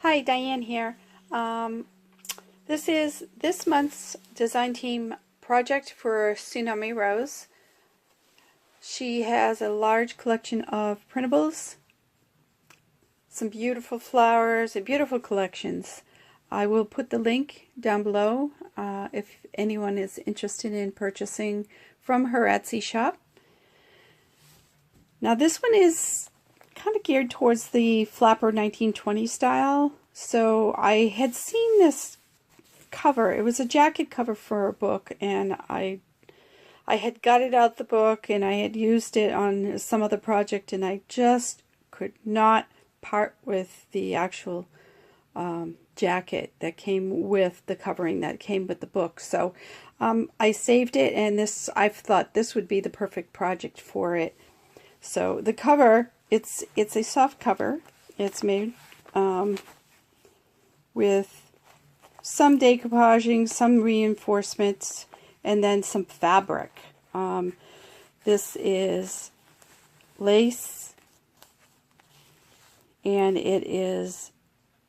Hi, Diane here. This is this month's design team project for Tsunami Rose. She has a large collection of printables, some beautiful flowers, and beautiful collections. I will put the link down below if anyone is interested in purchasing from her Etsy shop. Now this one is kind of geared towards the flapper 1920 style. So I had seen this cover. It was a jacket cover for a book, and I had got it out the book and I had used it on some other project, and I just could not part with the actual jacket that came with the covering that came with the book. So I saved it, and I thought this would be the perfect project for it. So the cover, it's a soft cover. It's made with some decoupaging, some reinforcements, and then some fabric. This is lace, and it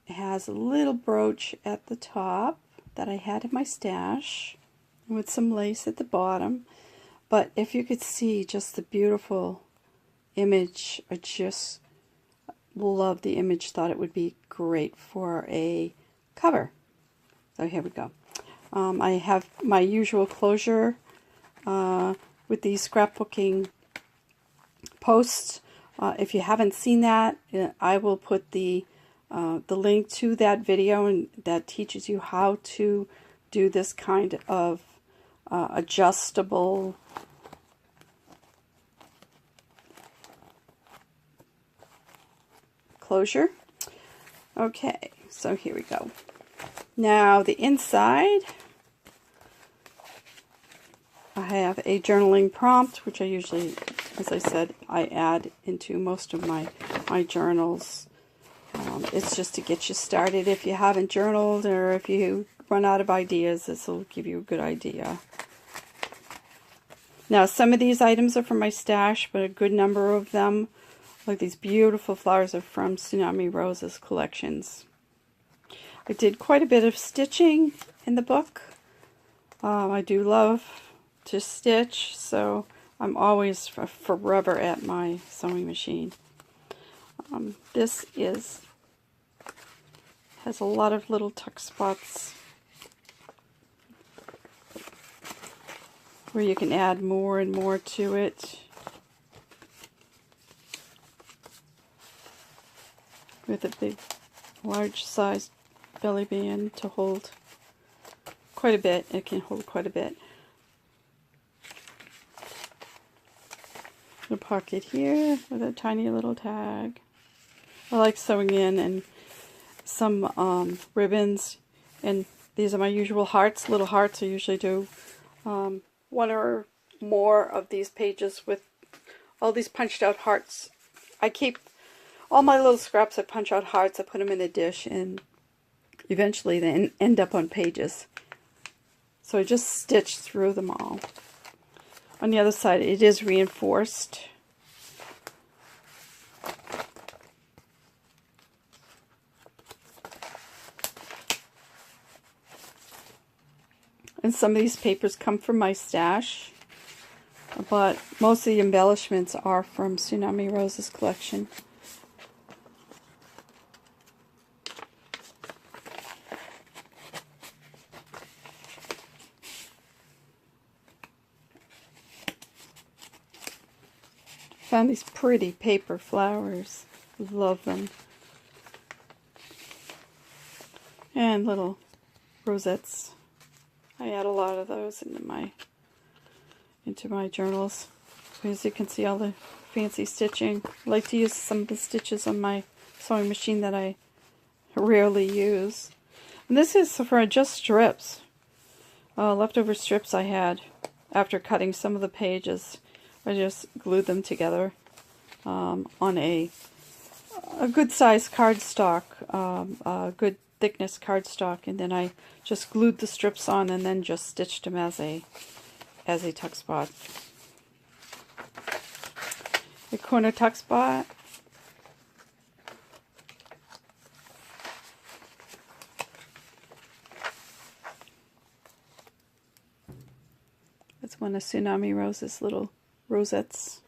has a little brooch at the top that I had in my stash with some lace at the bottom. But if you could see just the beautiful image, I just love the image, thought it would be great for a cover. So here we go. I have my usual closure with these scrapbooking posts. If you haven't seen that, I will put the link to that video, and that teaches you how to do this kind of adjustable closure. Okay, so here we go. Now the inside, I have a journaling prompt, which I usually, as I said, I add into most of my journals. It's just to get you started. If you haven't journaled, or if you run out of ideas, this will give you a good idea. Now some of these items are from my stash, but a good number of them, like these beautiful flowers, are from Tsunami Rose's collections. I did quite a bit of stitching in the book. I do love to stitch, so I'm always forever at my sewing machine. This has a lot of little tuck spots where you can add more and more to it with a big, large sized belly band to hold quite a bit. It can hold quite a bit. A pocket here with a tiny little tag. I like sewing in and some ribbons, and these are my usual hearts, little hearts. I usually do one or more of these pages with all these punched out hearts. I keep all my little scraps. I punch out hearts, I put them in a dish, and eventually they end up on pages. So I just stitch through them all. On the other side, it is reinforced. And some of these papers come from my stash, but most of the embellishments are from Tsunami Rose's collection. Found these pretty paper flowers. Love them. And little rosettes. I add a lot of those into my journals. As you can see, all the fancy stitching. I like to use some of the stitches on my sewing machine that I rarely use. And this is for just strips. Leftover strips I had after cutting some of the pages. I just glued them together on a good size cardstock, a good thickness cardstock, and then I just glued the strips on and then just stitched them as a tuck spot. A corner tuck spot, one of Tsunami Rose's little rosettes.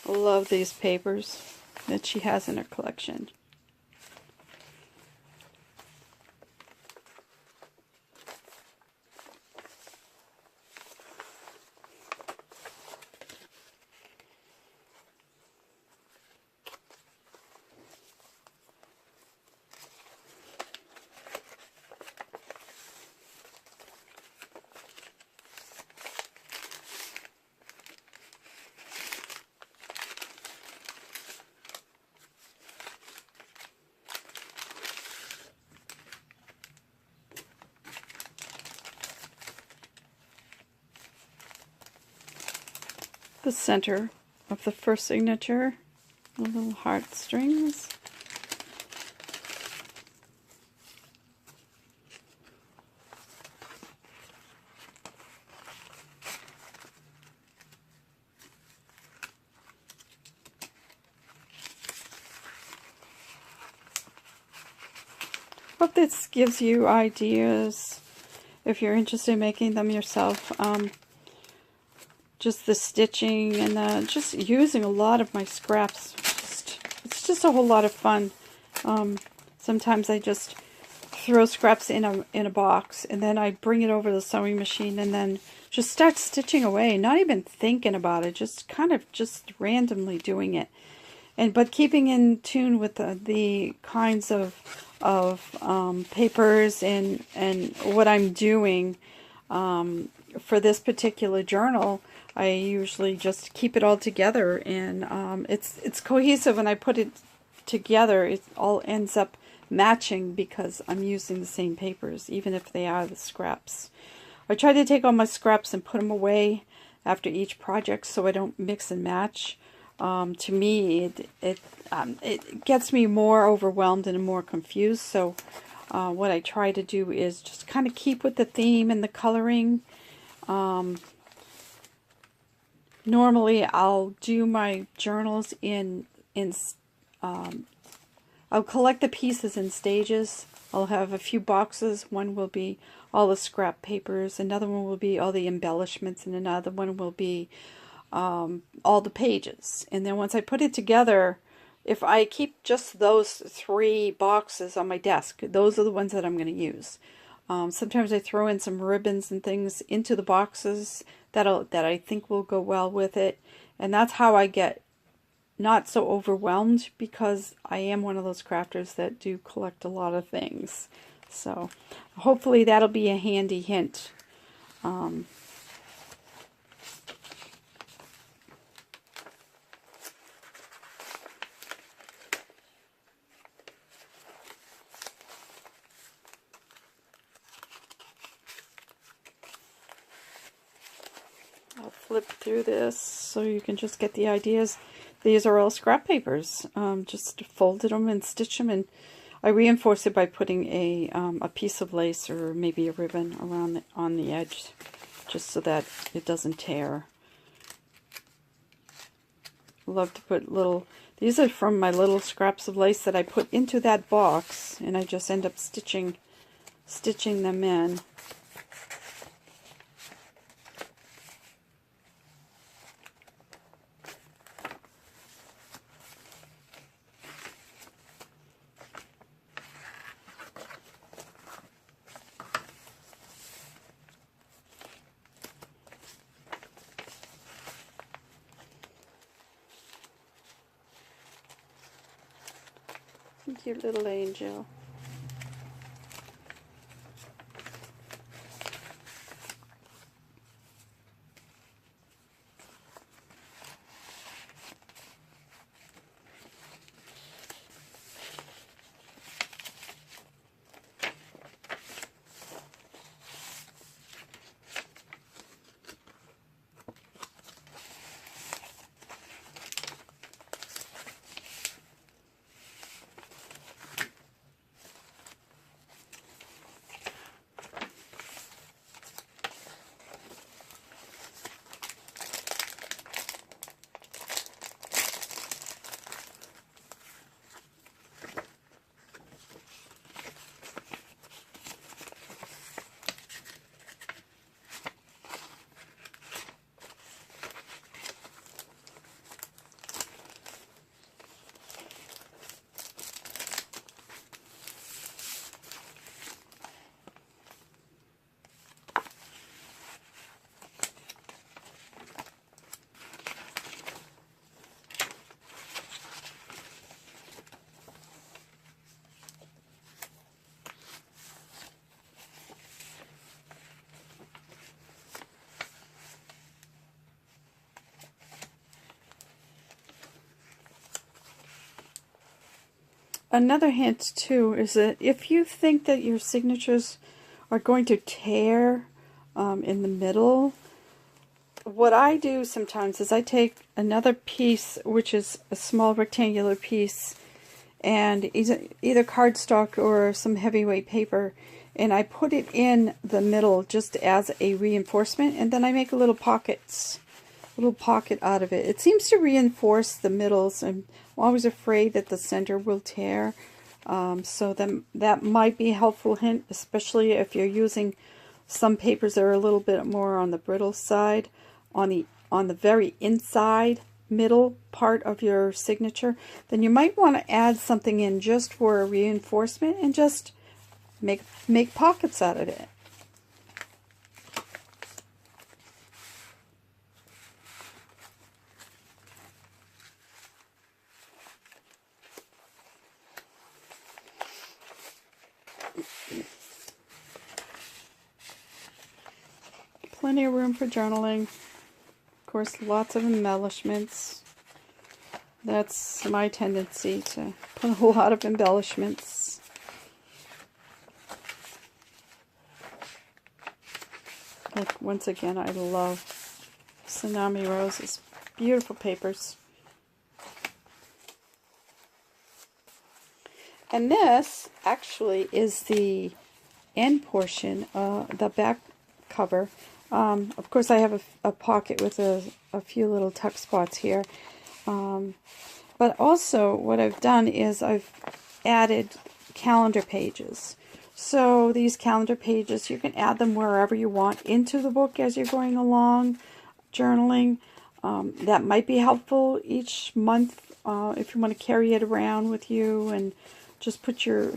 I love these papers that she has in her collection. The center of the first signature, the little heartstrings. Hope this gives you ideas if you're interested in making them yourself. Just the stitching and just using a lot of my scraps. It's just a whole lot of fun. Sometimes I just throw scraps in a box, and then I bring it over to the sewing machine and then just start stitching away, not even thinking about it, just kind of just randomly doing it. But keeping in tune with the kinds of papers and what I'm doing for this particular journal. I usually just keep it all together, and it's cohesive. When I put it together, it all ends up matching because I'm using the same papers, even if they are the scraps. I try to take all my scraps and put them away after each project so I don't mix and match. To me, it gets me more overwhelmed and more confused. So what I try to do is just kind of keep with the theme and the coloring. Normally, I'll do my journals I'll collect the pieces in stages. I'll have a few boxes. One will be all the scrap papers, another one will be all the embellishments, and another one will be all the pages. And then once I put it together, if I keep just those 3 boxes on my desk, those are the ones that I'm going to use. Sometimes I throw in some ribbons and things into the boxes that I think will go well with it. And that's how I get not so overwhelmed, because I am one of those crafters that do collect a lot of things. So hopefully that'll be a handy hint. I'll flip through this so you can just get the ideas. These are all scrap papers. Just folded them and stitched them, and I reinforce it by putting a piece of lace or maybe a ribbon around on the edge, just so that it doesn't tear. Love to put little. These are from my little scraps of lace that I put into that box, and I just end up stitching them in. You little angel. another hint too is that if you think that your signatures are going to tear in the middle, what I do sometimes is I take another piece, which is a small rectangular piece, and either cardstock or some heavyweight paper, and I put it in the middle just as a reinforcement, and then I make little pocket out of it. It seems to reinforce the middles. I'm always afraid that the center will tear, so then that might be a helpful hint, especially if you're using some papers that are a little bit more on the brittle side, on the very inside middle part of your signature. Then you might want to add something in just for a reinforcement and just make pockets out of it. Plenty of room for journaling. Of course, lots of embellishments. That's my tendency, to put a lot of embellishments. Like, once again, I love Tsunami Rose's beautiful papers. And this actually is the end portion, the back cover. Of course, I have a pocket with a few little tuck spots here. But also, what I've done is I've added calendar pages. So these calendar pages, you can add them wherever you want into the book as you're going along, journaling. That might be helpful each month if you want to carry it around with you and just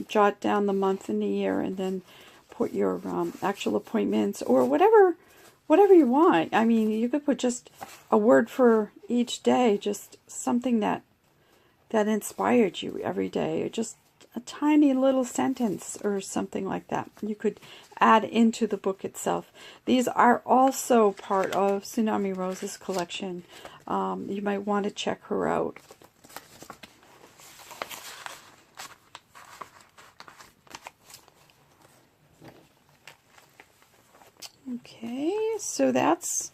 jot down the month and the year, and then put your actual appointments or whatever you want. I mean, you could put just a word for each day, just something that inspired you every day, or just a tiny little sentence or something like that. You could add into the book itself. These are also part of Tsunami Rose's collection. You might want to check her out. Okay, so that's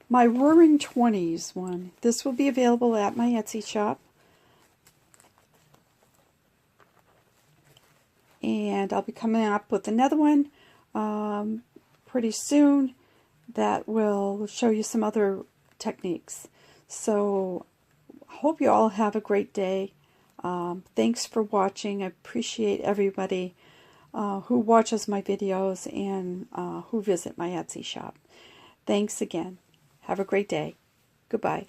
my Roaring 20's one. This will be available at my Etsy shop. And I'll be coming up with another one pretty soon that will show you some other techniques. So, hope you all have a great day. Thanks for watching. I appreciate everybody who watches my videos and who visit my Etsy shop. Thanks again. Have a great day. Goodbye.